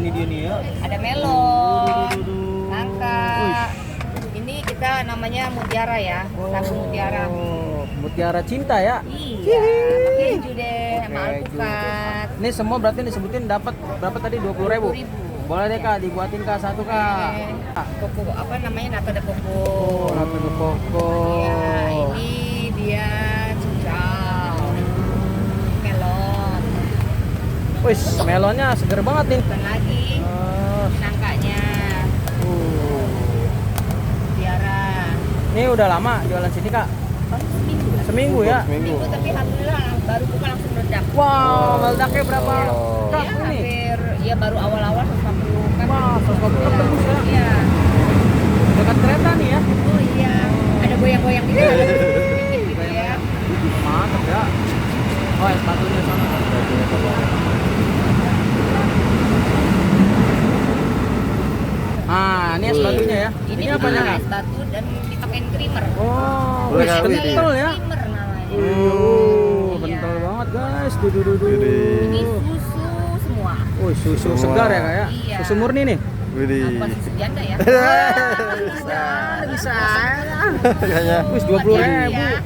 ini dia nih ya. Ada melon, Duh. nangka. Ini kita namanya mutiara ya, sagu mutiara. Oh, mutiara cinta ya. Iya, keju deh, sama Keju. alpukat. Ini semua berarti disebutin dapat berapa tadi? 20.000. 20.000. Boleh deh Kak, dibuatin Kak satu Kak. Koko apa namanya, nata de coco. Oh, nata de coco. Iya, ini dia cincau, melon. Wih, melonnya seger banget nih. Dan lagi nangkanya, mutiara. Ini udah lama jualan sini Kak? Baru seminggu lah. Seminggu ya? Seminggu, tapi alhamdulillah baru buka langsung meledak. Wow, meledaknya berapa Kak Ya, ini? hampir, ya baru awal-awal 150 kan. Wah, 150 kan tembus ya? Iya. Dekat kereta nih ya? Oh iya, ada goyang-goyang gitu. Gitu ya. Mantap ya. Oh, es batunya sana. Ah, ini es batunya ya? Ini apa bukan Kak? es batu dan dipakein creamer. Oh, Boleh wih, kali kental ya? Creamer namanya. Kental Iya. banget guys. Duh. Ini susu semua. Wih, susu Semua. segar ya Kak ya? Iya. Susu murni nih? Widih. Bukan susu janda ya. Bisa. Kayaknya. Wih, 20.000. Ya.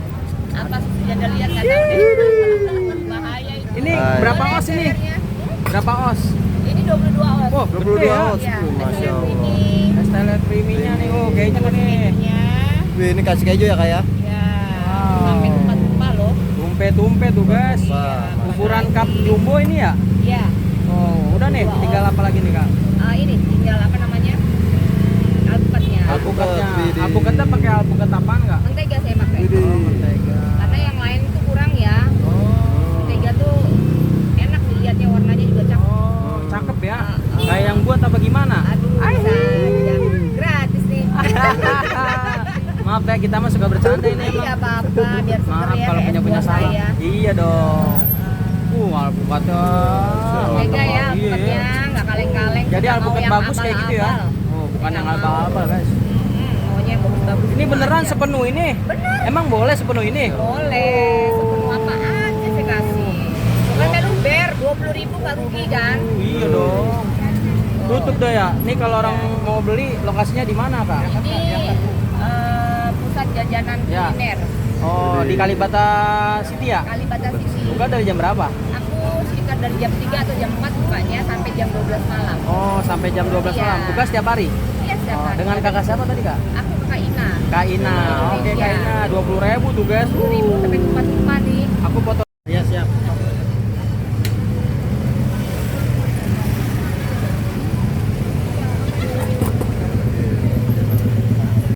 Apa susu janda lihat nggak tahu deh. Bahaya itu. Ini Hai. berapa Boleh os ini? sayurnya. Berapa os? Ini 22 os. Oh, 22 gede ya. os. Iya, Masya ada Allah. ini. Es teler creamy-nya nih. Oh, keju nih. Kejunya. Wih, ini kasih keju ya Kak ya? Ya. Wow. Sampai tumpah-tumpah loh. Tumpe tuh guys. Wah. Ukuran cup jumbo ini ya? Iya. Oh, udah nih. 22 os. Tinggal apa lagi nih Kak? Ini tinggal apa namanya? Alpukatnya. Alpukatnya. Widih. Alpukatnya pakai alpukat apaan nggak? Mentega saya pakai. Widih. Oh, mentega. Karena yang lain itu kurang ya. Oh. Mentega tuh enak dilihatnya, warnanya juga cakep. Oh, cakep ya. Kayak yang buat apa gimana? Aduh, bisa aja. Gratis nih. Maaf ya, kita mah suka bercanda ini emang. Iya apa-apa, biar seger Maaf ya. kalau kayak punya buat salah. saya. Iya dong. Alpukatnya. Mentega ya, Iya. alpukatnya nggak kaleng-kaleng. Jadi nggak mau alpukat yang bagus kayak gitu ya? abal-abal. Oh, bukan yang Nggak mau. abal-abal guys. Maunya yang bagus-bagus. Ini beneran aja. sepenuh ini? Bener. Emang boleh sepenuh ini? Boleh, sepenuh apa aja saya kasih. Bukan kan luber, 20.000 nggak rugi kan? Iya dong. Tutup dah ya. Nih kalau orang mau beli lokasinya di mana Kak? Ini pusat jajanan Ya. kuliner Oh, di Kalibata City ya? Kalibata City. Buka dari jam berapa? Aku sekitar dari jam 3 atau jam 4 bukanya sampai jam 12 malam. Oh, sampai jam 12 Iya. malam. Buka setiap hari? Iya, setiap Oh, hari. dengan kakak siapa tadi Kak? Aku ke Kak Ina. Kak Ina. Oke Kak Iya. Ina, 20.000 tuh guys. 20.000 sampai tumpah-tumpah nih. Aku foto